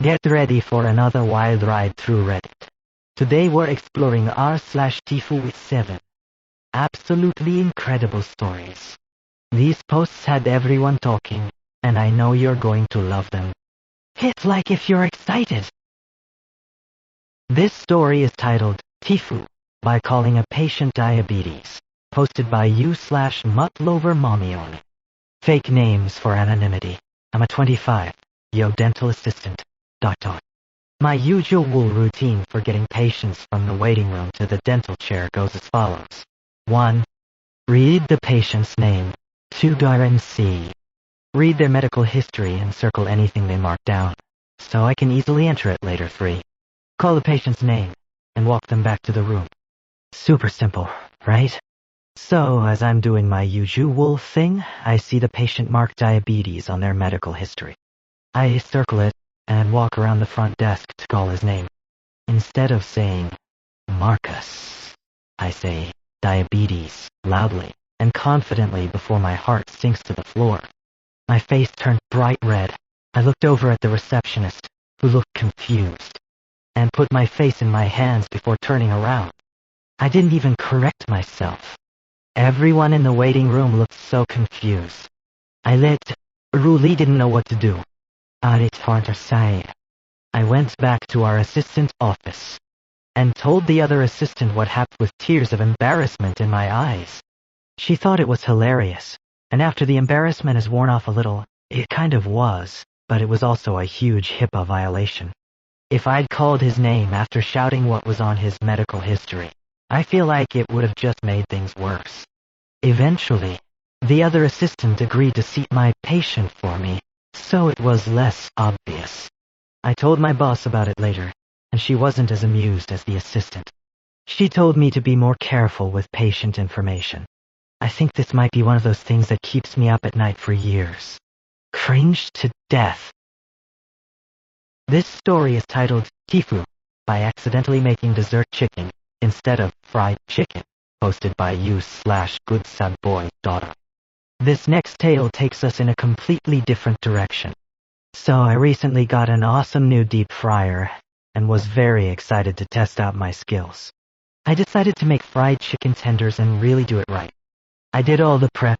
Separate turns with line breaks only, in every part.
Get ready for another wild ride through Reddit. Today we're exploring r/TIFU with 7 absolutely incredible stories. These posts had everyone talking, and I know you're going to love them. Hit like if you're excited. This story is titled TIFU by calling a patient diabetes, posted by u/mutlovermommy. Fake names for anonymity. I'm a 25, dental assistant. ... My usual routine for getting patients from the waiting room to the dental chair goes as follows. 1. Read the patient's name. 2. RNC. Read their medical history and circle anything they mark down, so I can easily enter it later. 3. Call the patient's name and walk them back to the room. Super simple, right? So, as I'm doing my usual thing, I see the patient mark diabetes on their medical history. I circle it and walk around the front desk to call his name. Instead of saying, Marcus, I say, diabetes, loudly and confidently before my heart sinks to the floor. My face turned bright red. I looked over at the receptionist, who looked confused, and put my face in my hands before turning around. I didn't even correct myself. Everyone in the waiting room looked so confused. I really didn't know what to do. It's hard to say. I went back to our assistant's office and told the other assistant what happened with tears of embarrassment in my eyes. She thought it was hilarious, and after the embarrassment has worn off a little, it kind of was, but it was also a huge HIPAA violation. If I'd called his name after shouting what was on his medical history, I feel like it would have just made things worse. Eventually, the other assistant agreed to seat my patient for me, so it was less obvious. I told my boss about it later, and she wasn't as amused as the assistant. She told me to be more careful with patient information. I think this might be one of those things that keeps me up at night for years. Cringed to death. This story is titled TIFU by accidentally making dessert chicken instead of fried chicken, posted by u/goodsabboy. This next tale takes us in a completely different direction. So I recently got an awesome new deep fryer and was very excited to test out my skills. I decided to make fried chicken tenders and really do it right. I did all the prep,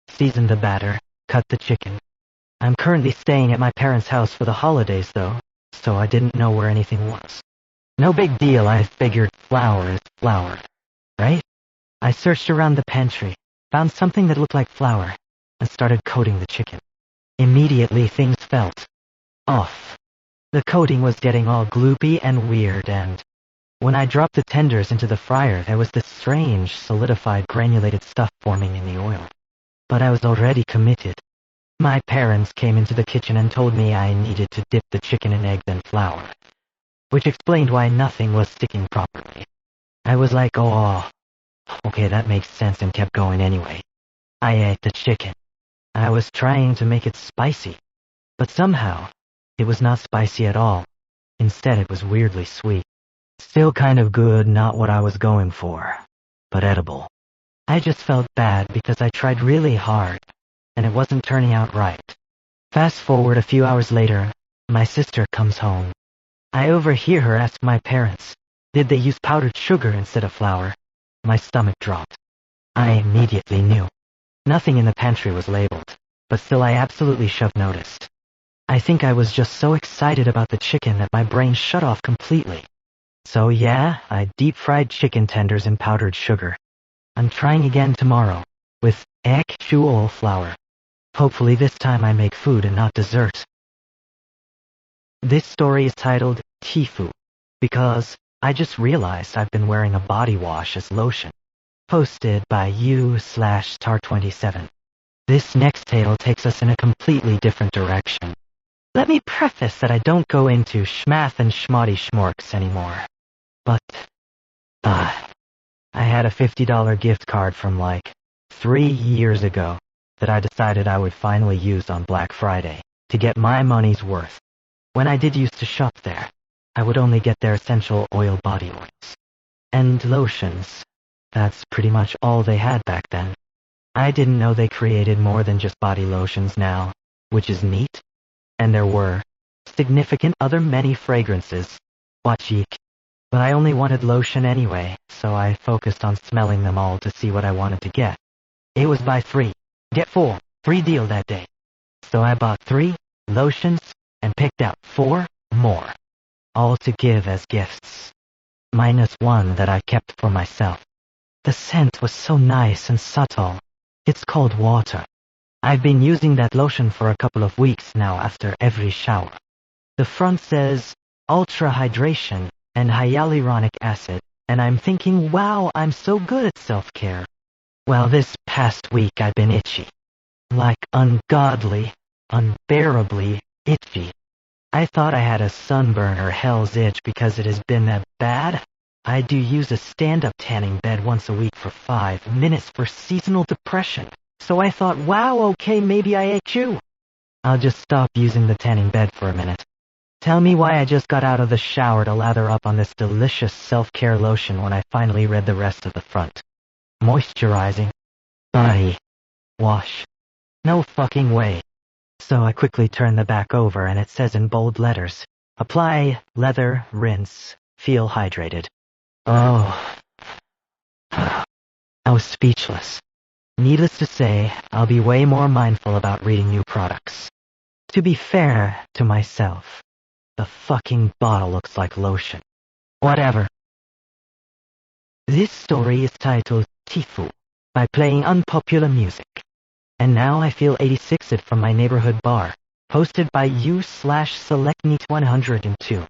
seasoned the batter, cut the chicken. I'm currently staying at my parents' house for the holidays though, so I didn't know where anything was. No big deal, I figured flour is flour, right? I searched around the pantry, found something that looked like flour, and started coating the chicken. Immediately things felt off. The coating was getting all gloopy and weird, and when I dropped the tenders into the fryer there was this strange, solidified, granulated stuff forming in the oil. But I was already committed. My parents came into the kitchen and told me I needed to dip the chicken in egg then flour, which explained why nothing was sticking properly. I was like, oh, okay, that makes sense, and kept going anyway. I ate the chicken. I was trying to make it spicy, but somehow it was not spicy at all. Instead, it was weirdly sweet. Still kind of good, not what I was going for, but edible. I just felt bad because I tried really hard, and it wasn't turning out right. Fast forward a few hours later, my sister comes home. I overhear her ask my parents, did they use powdered sugar instead of flour? My stomach dropped. I immediately knew. Nothing in the pantry was labeled, but still I absolutely noticed. I think I was just so excited about the chicken that my brain shut off completely. So yeah, I deep-fried chicken tenders in powdered sugar. I'm trying again tomorrow, with actual flour. Hopefully this time I make food and not dessert. This story is titled TIFU, because I just realized I've been wearing a body wash as lotion. Posted by u/tar27. This next tale takes us in a completely different direction. Let me preface that I don't go into schmath and schmoddy schmorks anymore. But, I had a $50 gift card from like 3 years ago that I decided I would finally use on Black Friday to get my money's worth. When I did used to shop there, I would only get their essential oil body oils and lotions. That's pretty much all they had back then. I didn't know they created more than just body lotions now, which is neat. And there were significant other many fragrances. What cheek. But I only wanted lotion anyway, so I focused on smelling them all to see what I wanted to get. It was buy 3, get 4, free deal that day. So I bought 3 lotions and picked out 4 more, all to give as gifts, minus 1 that I kept for myself. The scent was so nice and subtle. It's called water. I've been using that lotion for a couple of weeks now after every shower. The front says ultra hydration and hyaluronic acid, and I'm thinking, wow, I'm so good at self-care. Well, this past week I've been itchy. Like ungodly, unbearably itchy. I thought I had a sunburn or hell's itch because it has been that bad. I do use a stand-up tanning bed once a week for 5 minutes for seasonal depression. So I thought, wow, okay, maybe I ate you. I'll just stop using the tanning bed for a minute. Tell me why I just got out of the shower to lather up on this delicious self-care lotion when I finally read the rest of the front. Moisturizing. Body. Wash. No fucking way. So I quickly turn the back over and it says in bold letters, apply, leather, rinse, feel hydrated. Oh. I was speechless. Needless to say, I'll be way more mindful about reading new products. To be fair to myself, the fucking bottle looks like lotion. Whatever. This story is titled TIFU by playing unpopular music. And now I feel 86'd from my neighborhood bar, posted by u/selectneat102.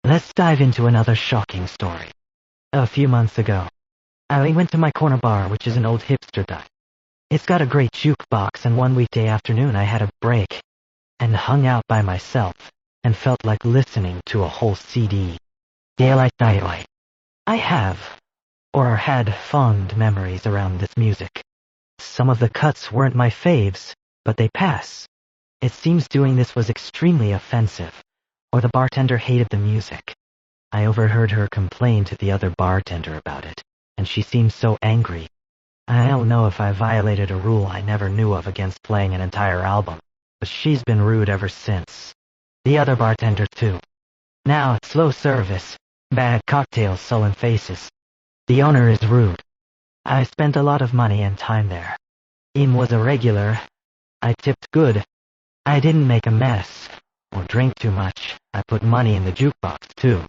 Let's dive into another shocking story. A few months ago, I went to my corner bar, which is an old hipster dive. It's got a great jukebox, and one weekday afternoon I had a break and hung out by myself and felt like listening to a whole CD. Daylight. I have, or had, fond memories around this music. Some of the cuts weren't my faves, but they pass. It seems doing this was extremely offensive, or the bartender hated the music. I overheard her complain to the other bartender about it, and she seemed so angry. I don't know if I violated a rule I never knew of against playing an entire album, but she's been rude ever since. The other bartender too. Now it's slow service, bad cocktails, sullen faces. The owner is rude. I spent a lot of money and time there. Im was a regular. I tipped good. I didn't make a mess, or drink too much. I put money in the jukebox too.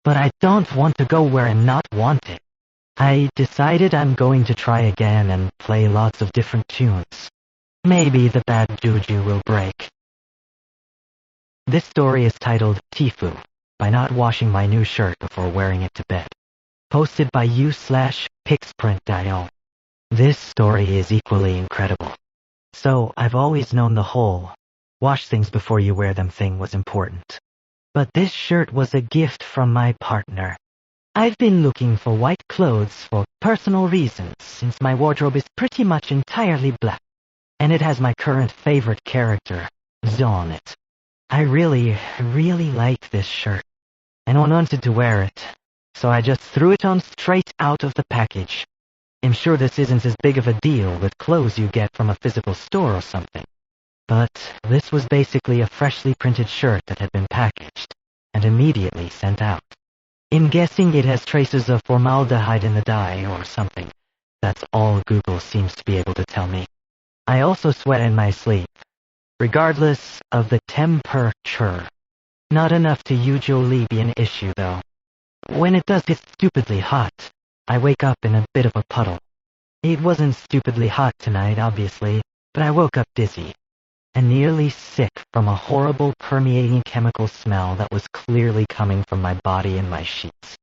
But I don't want to go where I'm not wanted. I decided I'm going to try again and play lots of different tunes. Maybe the bad juju will break. This story is titled TIFU by not washing my new shirt before wearing it to bed. Posted by u/pixprint.io. This story is equally incredible. So I've always known the whole wash things before you wear them thing was important. But this shirt was a gift from my partner. I've been looking for white clothes for personal reasons since my wardrobe is pretty much entirely black. And it has my current favorite character, Z on it. I really like this shirt. And wanted to wear it, so I just threw it on straight out of the package. I'm sure this isn't as big of a deal with clothes you get from a physical store or something. But this was basically a freshly printed shirt that had been packaged and immediately sent out. I'm guessing it has traces of formaldehyde in the dye or something. That's all Google seems to be able to tell me. I also sweat in my sleep, regardless of the temperature. Not enough to usually be an issue, though. When it does get stupidly hot, I wake up in a bit of a puddle. It wasn't stupidly hot tonight, obviously, but I woke up dizzy and nearly sick from a horrible permeating chemical smell that was clearly coming from my body and my sheets.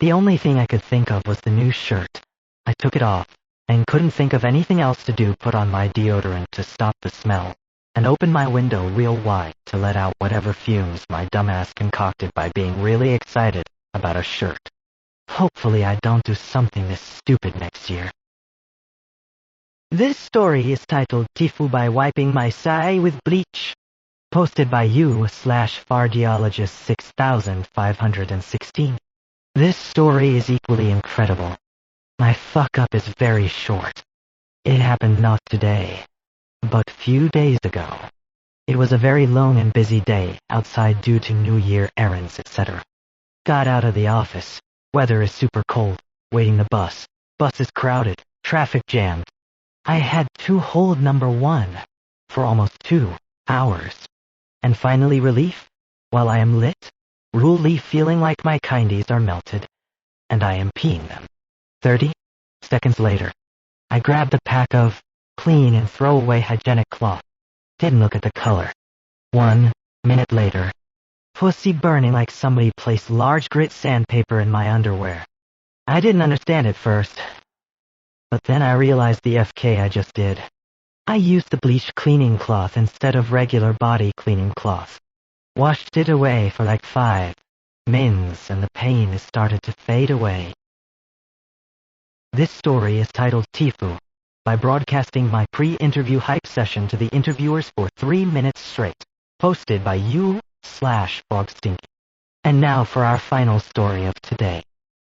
The only thing I could think of was the new shirt. I took it off and couldn't think of anything else to do. Put on my deodorant to stop the smell and opened my window real wide to let out whatever fumes my dumbass concocted by being really excited about a shirt. Hopefully I don't do something this stupid next year. This story is titled TIFU by wiping my sigh with bleach. Posted by u/fardiologist6516. This story is equally incredible. My fuck up is very short. It happened not today, but few days ago. It was a very long and busy day outside due to New Year errands, etc. Got out of the office. Weather is super cold. Waiting the bus. Bus is crowded. Traffic jammed. I had to hold number 1 for almost 2 hours. And finally relief? While I am lit, ruly feeling like my kindies are melted, and I am peeing them. 30 seconds later, I grabbed a pack of clean and throwaway hygienic cloth. Didn't look at the color. 1 minute later, pussy burning like somebody placed large grit sandpaper in my underwear. I didn't understand at first, but then I realized the FK I just did. I used the bleach cleaning cloth instead of regular body cleaning cloth. Washed it away for like 5 minutes and the pain has started to fade away. This story is titled TIFU by broadcasting my pre-interview hype session to the interviewers for 3 minutes straight. Posted by you/Fogstinky. And now for our final story of today.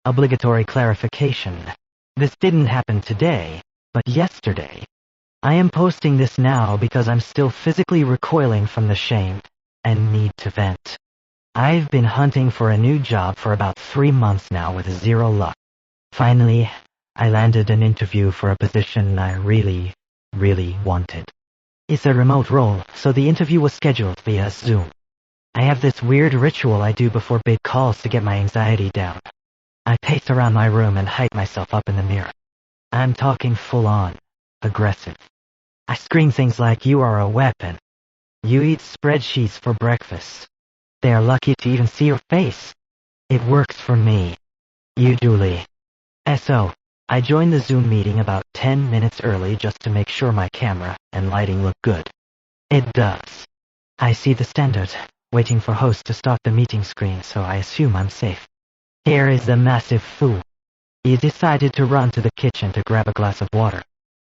Obligatory clarification. This didn't happen today, but yesterday. I am posting this now because I'm still physically recoiling from the shame and need to vent. I've been hunting for a new job for about 3 months now with 0 luck. Finally, I landed an interview for a position I really wanted. It's a remote role, so the interview was scheduled via Zoom. I have this weird ritual I do before big calls to get my anxiety down. I pace around my room and hype myself up in the mirror. I'm talking full-on, aggressive. I scream things like, "You are a weapon. You eat spreadsheets for breakfast. They are lucky to even see your face. It works for me. Usually." So, I joined the Zoom meeting about 10 minutes early just to make sure my camera and lighting look good. It does. I see the standard, waiting for host to start the meeting screen, so I assume I'm safe. Here is the massive fool. He decided to run to the kitchen to grab a glass of water.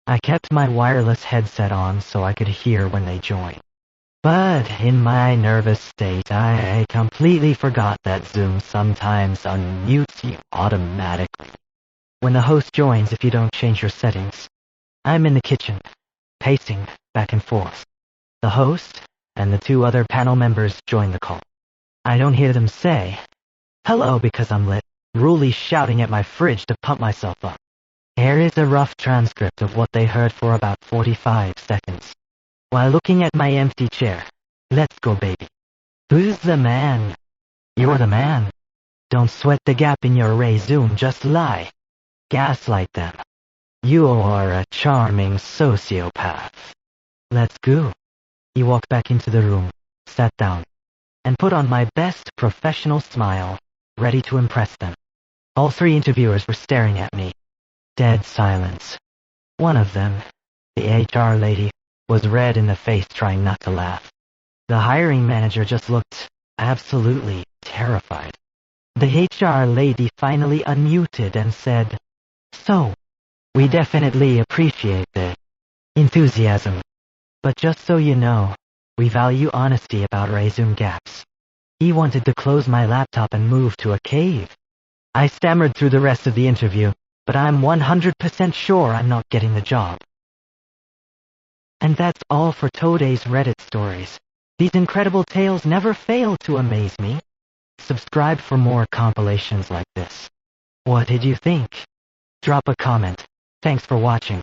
I kept my wireless headset on so I could hear when they joined. But in my nervous state, I completely forgot that Zoom sometimes unmutes you automatically when the host joins if you don't change your settings. I'm in the kitchen, pacing back and forth. The host and the 2 other panel members join the call. I don't hear them say hello because I'm lit, really shouting at my fridge to pump myself up. Here is a rough transcript of what they heard for about 45 seconds. While looking at my empty chair. Let's go, baby. Who's the man? You're the man. Don't sweat the gap in your resume, just lie. Gaslight them. You are a charming sociopath. Let's go. He walked back into the room, sat down, and put on my best professional smile, ready to impress them. All 3 interviewers were staring at me. Dead silence. One of them, the HR lady, was red in the face trying not to laugh. The hiring manager just looked absolutely terrified. The HR lady finally unmuted and said, "So, we definitely appreciate the enthusiasm. But just so you know, we value honesty about resume gaps." He wanted to close my laptop and move to a cave. I stammered through the rest of the interview, but I'm 100% sure I'm not getting the job. And that's all for today's Reddit stories. These incredible tales never fail to amaze me. Subscribe for more compilations like this. What did you think? Drop a comment. Thanks for watching.